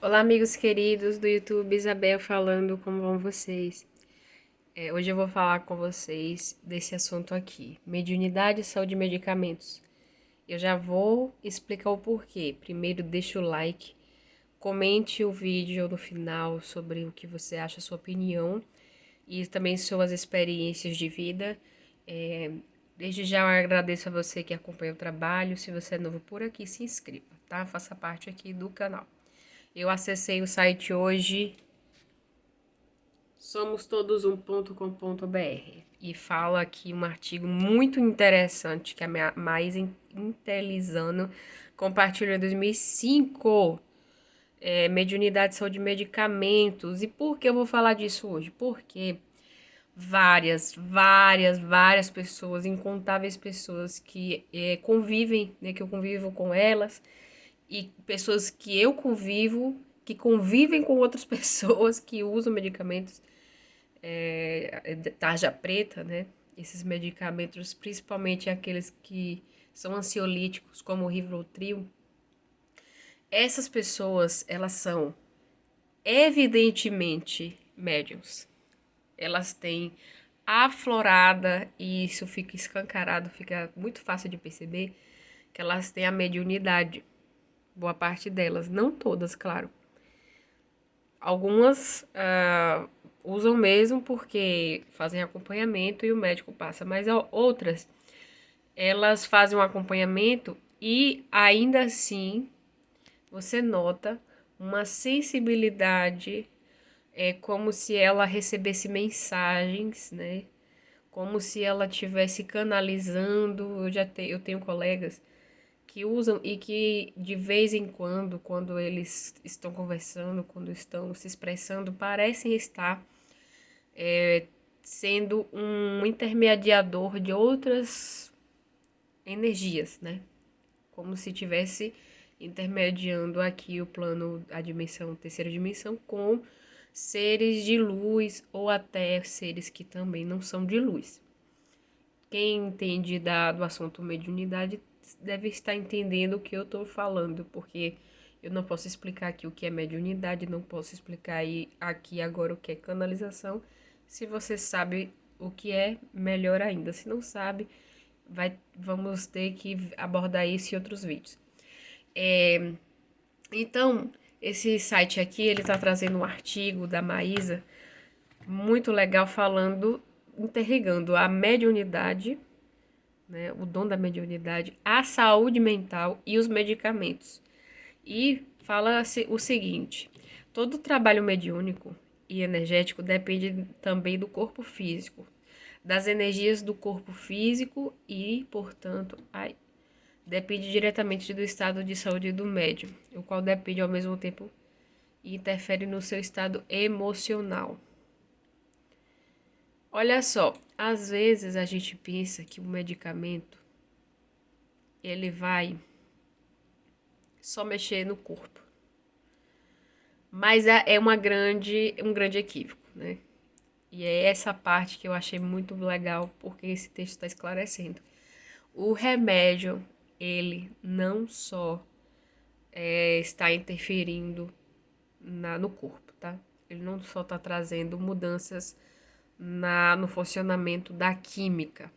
Olá, amigos queridos do YouTube, Isabel falando, como vão vocês? Hoje eu vou falar com vocês desse assunto aqui, mediunidade, saúde e medicamentos. Eu já vou explicar o porquê. Primeiro, deixa o like, comente o vídeo no final sobre o que você acha, a sua opinião e também suas experiências de vida. É, Desde já eu agradeço a você que acompanha o trabalho. Se você é novo por aqui, se inscreva, tá? Faça parte aqui do canal. Eu acessei o site hoje somostodos1.com.br e fala aqui um artigo muito interessante que a Mais Intelizano compartilhou em 2005, mediunidade, saúde e medicamentos. E por que eu vou falar disso hoje? Porque várias pessoas, incontáveis pessoas que convivem, né, que eu convivo com elas, e pessoas que eu convivo, que convivem com outras pessoas que usam medicamentos, tarja preta, né? Esses medicamentos, principalmente aqueles que são ansiolíticos, como o Rivotril. Essas pessoas, elas são evidentemente médiums. Elas têm aflorada, e isso fica escancarado, fica muito fácil de perceber, que elas têm a mediunidade. Boa parte delas, não todas, claro. Algumas usam mesmo porque fazem acompanhamento e o médico passa, mas outras, elas fazem um acompanhamento e ainda assim você nota uma sensibilidade, como se ela recebesse mensagens, né? Como se ela estivesse canalizando. Eu tenho colegas que usam e que de vez em quando eles estão conversando, quando estão se expressando, parecem estar sendo um intermediador de outras energias, né? Como se tivesse intermediando aqui o plano, a dimensão, terceira dimensão, com seres de luz ou até seres que também não são de luz. Quem entende do assunto mediunidade deve estar entendendo o que eu estou falando, porque eu não posso explicar aqui o que é mediunidade, não posso explicar aqui agora o que é canalização. Se você sabe o que é, melhor ainda. Se não sabe, vamos ter que abordar isso em outros vídeos. Então, esse site aqui, ele está trazendo um artigo da Maísa, muito legal, falando, interligando a mediunidade, né, o dom da mediunidade, a saúde mental e os medicamentos. E fala o seguinte: todo trabalho mediúnico e energético depende também do corpo físico, das energias do corpo físico e, portanto, depende diretamente do estado de saúde do médium, o qual depende ao mesmo tempo e interfere no seu estado emocional. Olha só, às vezes a gente pensa que o medicamento ele vai só mexer no corpo. Mas é um grande equívoco, né? E é essa parte que eu achei muito legal, porque esse texto está esclarecendo. O remédio, ele não só está interferindo no corpo, tá? Ele não só está trazendo mudanças no funcionamento da química,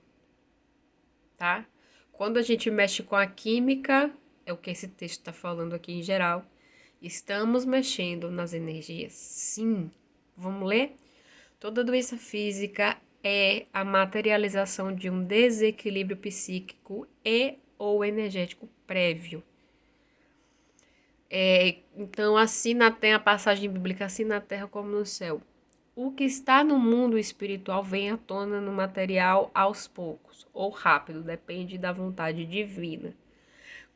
tá? Quando a gente mexe com a química, é o que esse texto está falando aqui em geral, estamos mexendo nas energias. Sim. Vamos ler? Toda doença física é a materialização de um desequilíbrio psíquico e ou energético prévio. Então, assim na terra, a passagem bíblica, assim na terra como no céu. O que está no mundo espiritual vem à tona no material aos poucos, ou rápido, depende da vontade divina.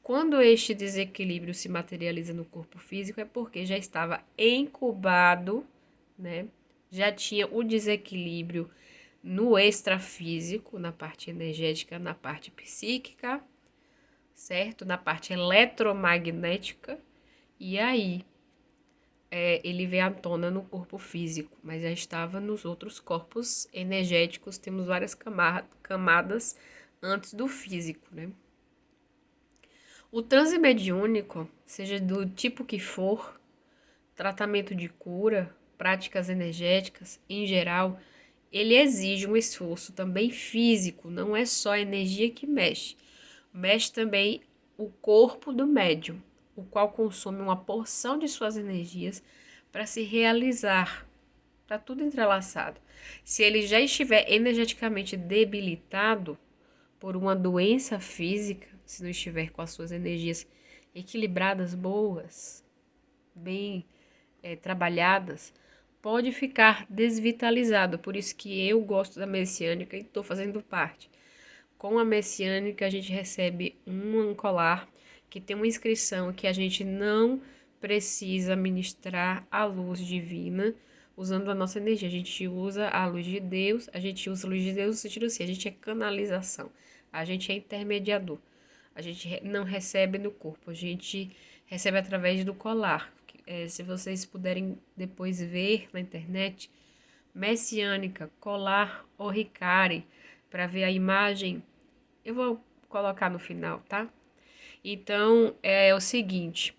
Quando este desequilíbrio se materializa no corpo físico, é porque já estava incubado, né? Já tinha o desequilíbrio no extrafísico, na parte energética, na parte psíquica, certo? Na parte eletromagnética. E aí, ele veio à tona no corpo físico, mas já estava nos outros corpos energéticos. Temos várias camadas antes do físico, né? O transe mediúnico, seja do tipo que for, tratamento de cura, práticas energéticas, em geral, ele exige um esforço também físico, não é só a energia que mexe. Mexe também o corpo do médium, o qual consome uma porção de suas energias para se realizar. Está tudo entrelaçado. Se ele já estiver energeticamente debilitado por uma doença física, se não estiver com as suas energias equilibradas, boas, bem trabalhadas, pode ficar desvitalizado. Por isso que eu gosto da messiânica e estou fazendo parte. Com a messiânica, a gente recebe um colar que tem uma inscrição que a gente não precisa ministrar a luz divina usando a nossa energia. A gente usa a luz de Deus, a gente usa a luz de Deus no sentido assim, a gente é canalização, a gente é intermediador. A gente não recebe no corpo, a gente recebe através do colar. Se vocês puderem depois ver na internet, messiânica, colar Oricari, para ver a imagem, eu vou colocar no final, tá? Então, é o seguinte,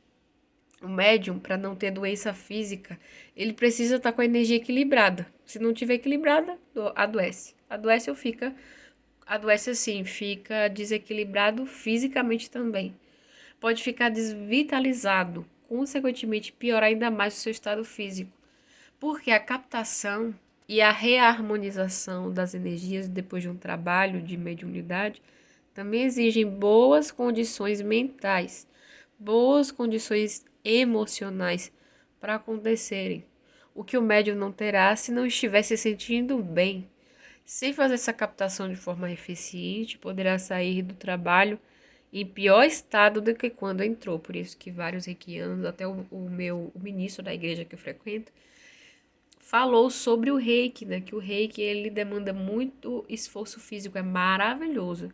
o médium, para não ter doença física, ele precisa estar com a energia equilibrada. Se não tiver equilibrada, adoece. Adoece ou fica, adoece assim, fica desequilibrado fisicamente também. Pode ficar desvitalizado, consequentemente piorar ainda mais o seu estado físico. Porque a captação e a reharmonização das energias depois de um trabalho de mediunidade também exigem boas condições mentais, boas condições emocionais para acontecerem. O que o médium não terá se não estiver se sentindo bem. Sem fazer essa captação de forma eficiente, poderá sair do trabalho em pior estado do que quando entrou. Por isso que vários reikianos, até o ministro da igreja que eu frequento, falou sobre o reiki, né? Que o reiki ele demanda muito esforço físico, é maravilhoso.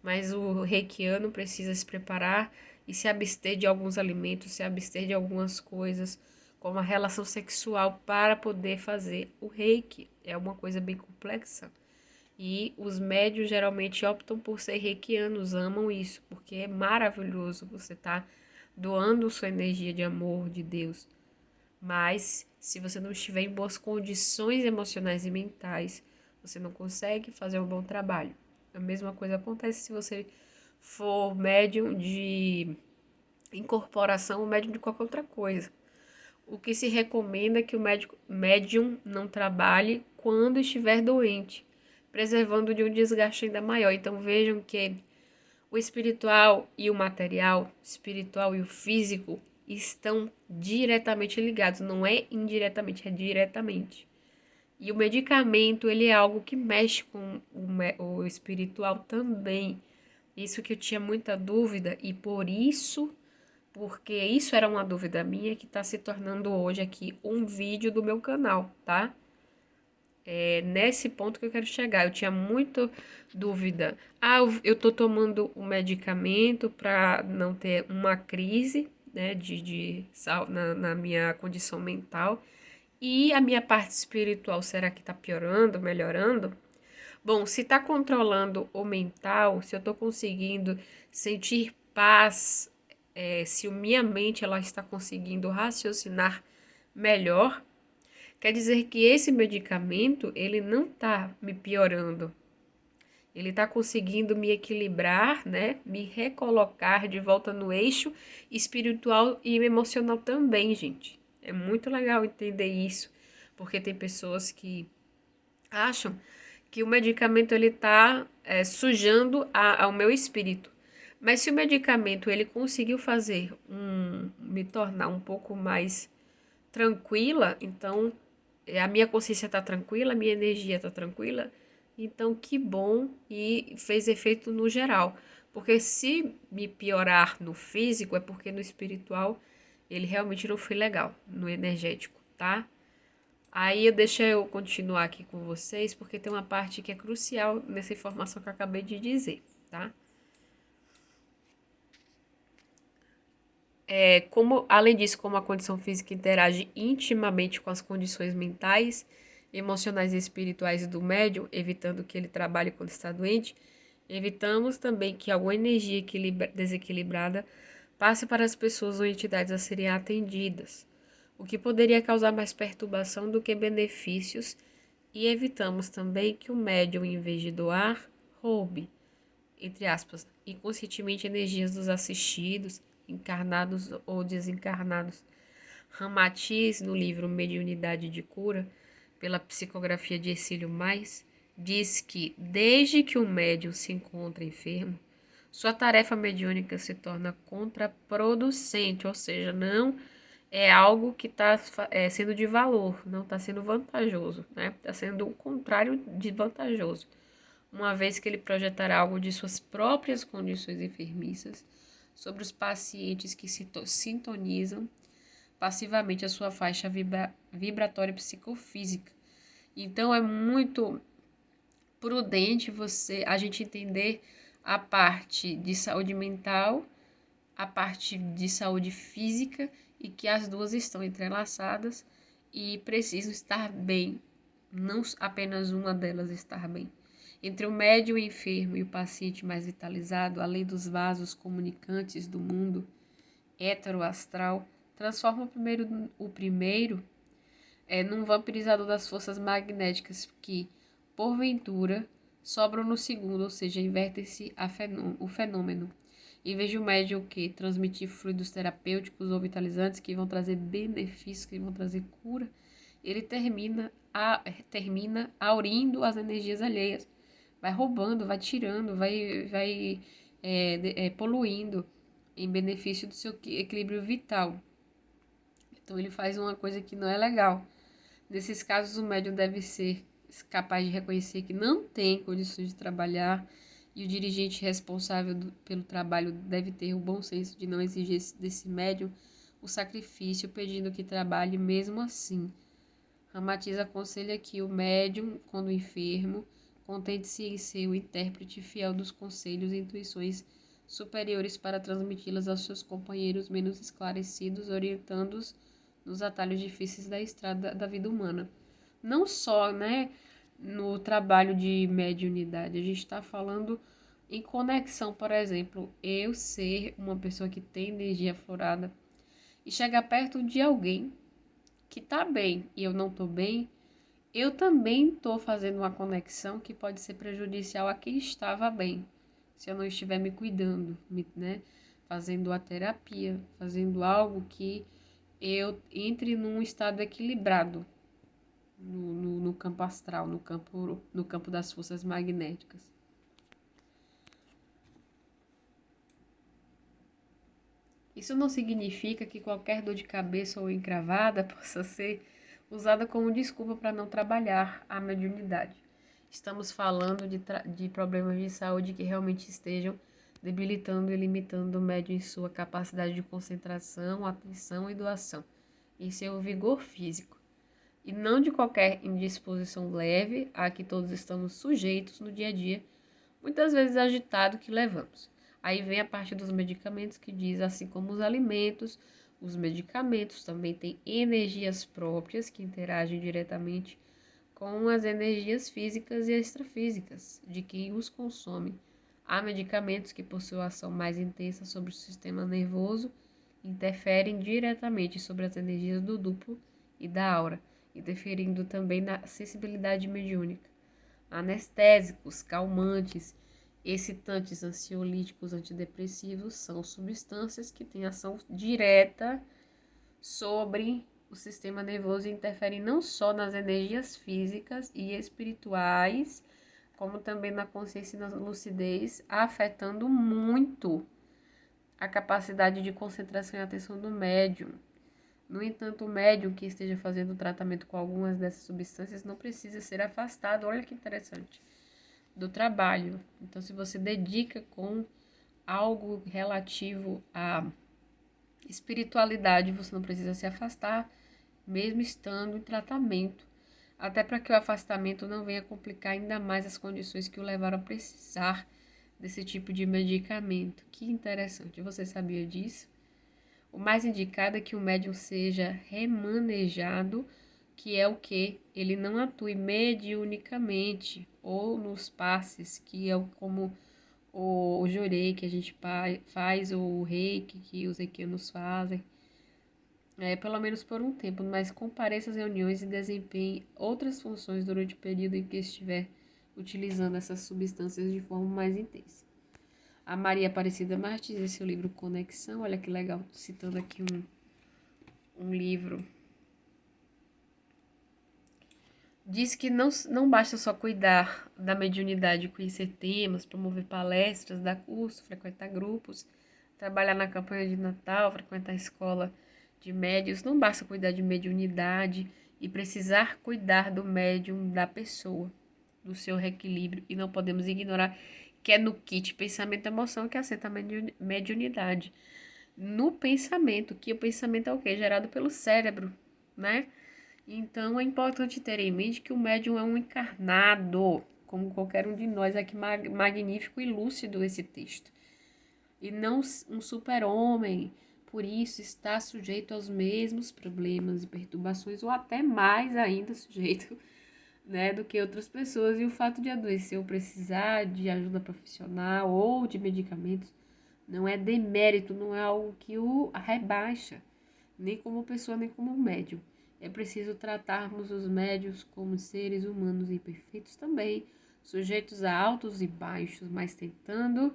Mas o reikiano precisa se preparar e se abster de alguns alimentos, se abster de algumas coisas, como a relação sexual, para poder fazer o reiki. É uma coisa bem complexa. E os médios geralmente optam por ser reikianos, amam isso, porque é maravilhoso você estar doando sua energia de amor de Deus. Mas se você não estiver em boas condições emocionais e mentais, você não consegue fazer um bom trabalho. A mesma coisa acontece se você for médium de incorporação ou médium de qualquer outra coisa. O que se recomenda é que o médium não trabalhe quando estiver doente, preservando de um desgaste ainda maior. Então vejam que o espiritual e o material, espiritual e o físico estão diretamente ligados, não é indiretamente, é diretamente. E o medicamento, ele é algo que mexe com o espiritual também. Isso que eu tinha muita dúvida e por isso, porque isso era uma dúvida minha que está se tornando hoje aqui um vídeo do meu canal, tá? É nesse ponto que eu quero chegar. Eu tinha muita dúvida. Eu tô tomando um medicamento para não ter uma crise, né, na minha condição mental. E a minha parte espiritual, será que tá piorando, melhorando? Bom, se tá controlando o mental, se eu tô conseguindo sentir paz, se a minha mente ela está conseguindo raciocinar melhor, quer dizer que esse medicamento, ele não está me piorando. Ele está conseguindo me equilibrar, né? Me recolocar de volta no eixo espiritual e emocional também, gente. É muito legal entender isso, porque tem pessoas que acham que o medicamento ele está sujando ao meu espírito. Mas se o medicamento ele conseguiu fazer me tornar um pouco mais tranquila, então a minha consciência está tranquila, a minha energia está tranquila, então que bom e fez efeito no geral. Porque se me piorar no físico, é porque no espiritual ele realmente não foi legal, no energético, tá? Aí deixa eu continuar aqui com vocês, porque tem uma parte que é crucial nessa informação que eu acabei de dizer, tá? Além disso, como a condição física interage intimamente com as condições mentais, emocionais e espirituais do médium, evitando que ele trabalhe quando está doente, evitamos também que alguma energia desequilibrada passe para as pessoas ou entidades a serem atendidas. o que poderia causar mais perturbação do que benefícios, e evitamos também que o médium, em vez de doar, roube, entre aspas, inconscientemente energias dos assistidos, encarnados ou desencarnados. Ramatiz, no livro Mediunidade de Cura, pela psicografia de Ercílio Mais, diz que, desde que o médium se encontra enfermo, sua tarefa mediúnica se torna contraproducente, ou seja, não é algo que está sendo de valor, não está sendo vantajoso, né? Está sendo o contrário de vantajoso, uma vez que ele projetará algo de suas próprias condições enfermiças sobre os pacientes que se sintonizam passivamente a sua faixa vibratória psicofísica. Então é muito prudente a gente entender a parte de saúde mental, a parte de saúde física e que as duas estão entrelaçadas e precisam estar bem, não apenas uma delas estar bem. Entre o médium enfermo e o paciente mais vitalizado, além dos vasos comunicantes do mundo heteroastral, transforma o primeiro num vampirizador das forças magnéticas que, porventura, sobram no segundo, ou seja, inverte-se o fenômeno. Em vez de o médium que transmitir fluidos terapêuticos ou vitalizantes que vão trazer benefícios, que vão trazer cura, ele termina aurindo as energias alheias. Vai roubando, vai tirando, vai poluindo em benefício do seu equilíbrio vital. Então ele faz uma coisa que não é legal. Nesses casos, o médium deve ser capaz de reconhecer que não tem condições de trabalhar e o dirigente responsável pelo trabalho deve ter o bom senso de não exigir desse médium o sacrifício, pedindo que trabalhe mesmo assim. Ramatiz aconselha que o médium, quando enfermo, contente-se em ser o intérprete fiel dos conselhos e intuições superiores para transmiti-las aos seus companheiros menos esclarecidos, orientando-os nos atalhos difíceis da estrada da vida humana. Não só, né, no trabalho de mediunidade, a gente está falando em conexão, por exemplo, eu ser uma pessoa que tem energia aflorada e chegar perto de alguém que está bem e eu não estou bem, eu também estou fazendo uma conexão que pode ser prejudicial a quem estava bem, se eu não estiver me cuidando, né? Fazendo a terapia, fazendo algo que eu entre num estado equilibrado no campo astral, no campo das forças magnéticas. Isso não significa que qualquer dor de cabeça ou encravada possa ser usada como desculpa para não trabalhar a mediunidade. Estamos falando de problemas de saúde que realmente estejam debilitando e limitando o médium em sua capacidade de concentração, atenção e doação, em seu vigor físico, e não de qualquer indisposição leve a que todos estamos sujeitos no dia a dia, muitas vezes agitado que levamos. Aí vem a parte dos medicamentos que diz, assim como os alimentos, os medicamentos também têm energias próprias que interagem diretamente com as energias físicas e extrafísicas de quem os consome. Há medicamentos que, por sua ação mais intensa sobre o sistema nervoso, interferem diretamente sobre as energias do duplo e da aura, interferindo também na sensibilidade mediúnica. Anestésicos, calmantes, excitantes, ansiolíticos, antidepressivos são substâncias que têm ação direta sobre o sistema nervoso e interferem não só nas energias físicas e espirituais, como também na consciência e na lucidez, afetando muito a capacidade de concentração e atenção do médium. No entanto, o médium que esteja fazendo o tratamento com algumas dessas substâncias não precisa ser afastado, olha que interessante, do trabalho. Então, se você dedica com algo relativo à espiritualidade, você não precisa se afastar, mesmo estando em tratamento, até para que o afastamento não venha complicar ainda mais as condições que o levaram a precisar desse tipo de medicamento. Que interessante, você sabia disso? O mais indicado é que o médium seja remanejado, que é o que? Ele não atue mediunicamente ou nos passes, que é como o jorei que a gente faz, ou o reiki que os reikianos fazem. pelo menos por um tempo, mas compareça às reuniões e desempenhe outras funções durante o período em que estiver utilizando essas substâncias de forma mais intensa. A Maria Aparecida Martins, em seu livro Conexão, olha que legal, citando aqui um livro, diz que não basta só cuidar da mediunidade, conhecer temas, promover palestras, dar curso, frequentar grupos, trabalhar na campanha de Natal, frequentar a escola de médios. Não basta cuidar de mediunidade e precisar cuidar do médium da pessoa, do seu reequilíbrio. E não podemos ignorar que é no kit pensamento e emoção que assenta a mediunidade. No pensamento, que o pensamento é o quê? Gerado pelo cérebro, né? Então é importante ter em mente que o médium é um encarnado, como qualquer um de nós. Aqui magnífico e lúcido esse texto. E não um super-homem, por isso está sujeito aos mesmos problemas e perturbações, ou até mais ainda sujeito, né, do que outras pessoas. E o fato de adoecer ou precisar de ajuda profissional ou de medicamentos não é demérito, não é algo que o rebaixa, nem como pessoa, nem como médium. É preciso tratarmos os médios como seres humanos imperfeitos também, sujeitos a altos e baixos, mas tentando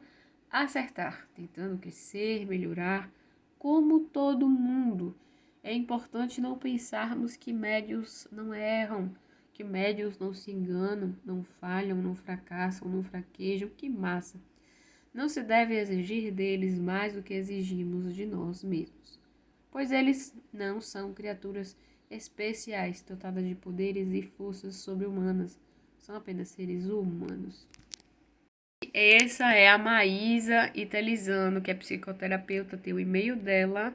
acertar, tentando crescer, melhorar, como todo mundo. É importante não pensarmos que médios não erram, que médios não se enganam, não falham, não fracassam, não fraquejam. Que massa! Não se deve exigir deles mais do que exigimos de nós mesmos, pois eles não são criaturas especiais, dotadas de poderes e forças sobre-humanas, são apenas seres humanos. Essa é a Maísa Italizano, que é psicoterapeuta, tem o e-mail dela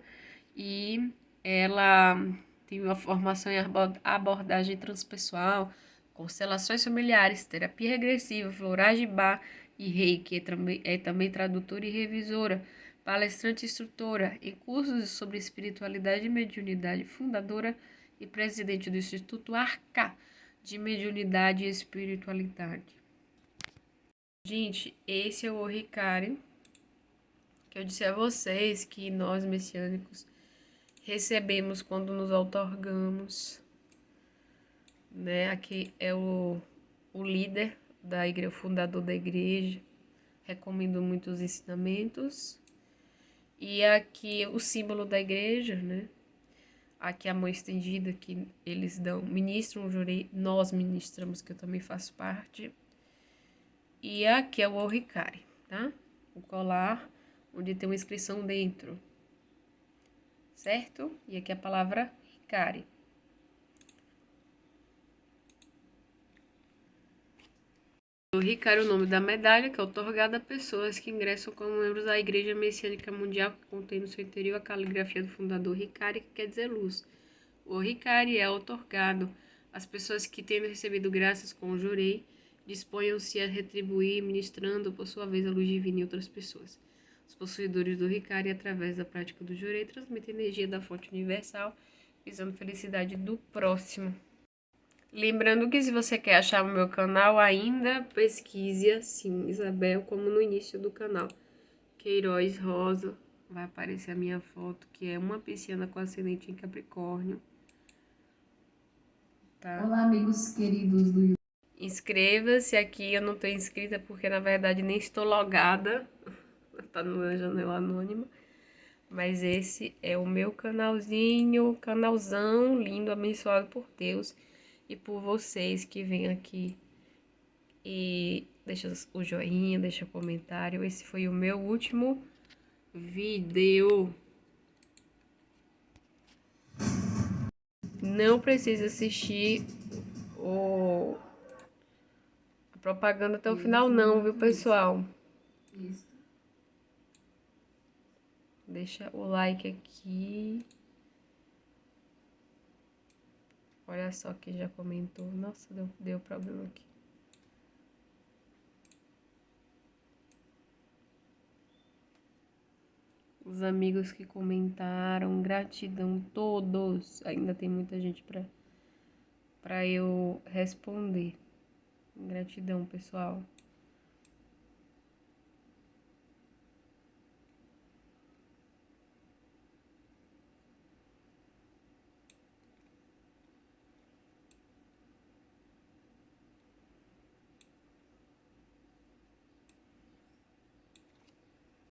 e ela tem uma formação em abordagem transpessoal, constelações familiares, terapia regressiva, florais de Bach e Reiki. É também tradutora e revisora, palestrante e instrutora em cursos sobre espiritualidade e mediunidade, fundadora e presidente do Instituto Arca de Mediunidade e Espiritualidade. Gente, esse é o Ricari, que eu disse a vocês que nós messiânicos recebemos quando nos outorgamos, né? Aqui é o líder da igreja, o fundador da igreja, recomendo muitos ensinamentos. E aqui o símbolo da igreja, né? Aqui a mão estendida que eles ministram, jurei, nós ministramos, que eu também faço parte. E aqui é o Oricari, tá? O colar, onde tem uma inscrição dentro, certo? E aqui a palavra Ricari. O Ricari é o nome da medalha, que é otorgada a pessoas que ingressam como membros da Igreja Messiânica Mundial, que contém no seu interior a caligrafia do fundador Ricari, que quer dizer luz. O Ricari é otorgado às pessoas que, tendo recebido graças com o jurei, disponham-se a retribuir, ministrando, por sua vez, a luz divina em outras pessoas. Os possuidores do Ricari, através da prática do jurei, transmitem energia da fonte universal, visando a felicidade do próximo. Lembrando que se você quer achar o meu canal ainda, pesquise assim, Isabel, como no início do canal. Queiroz Rosa, vai aparecer a minha foto, que é uma pisciana com ascendente em Capricórnio. Tá? Olá, amigos queridos do YouTube. Inscreva-se aqui, eu não estou inscrita porque na verdade nem estou logada, tá na janela anônima. Mas esse é o meu canalzinho, canalzão lindo, abençoado por Deus e por vocês que vêm aqui e deixa o joinha, deixa o comentário. Esse foi o meu último vídeo. Não precisa assistir a propaganda até o final não, viu, pessoal? Isso. Deixa o like aqui. Olha só quem já comentou. Nossa, deu problema aqui. Os amigos que comentaram, gratidão todos. Ainda tem muita gente para eu responder. Gratidão, pessoal.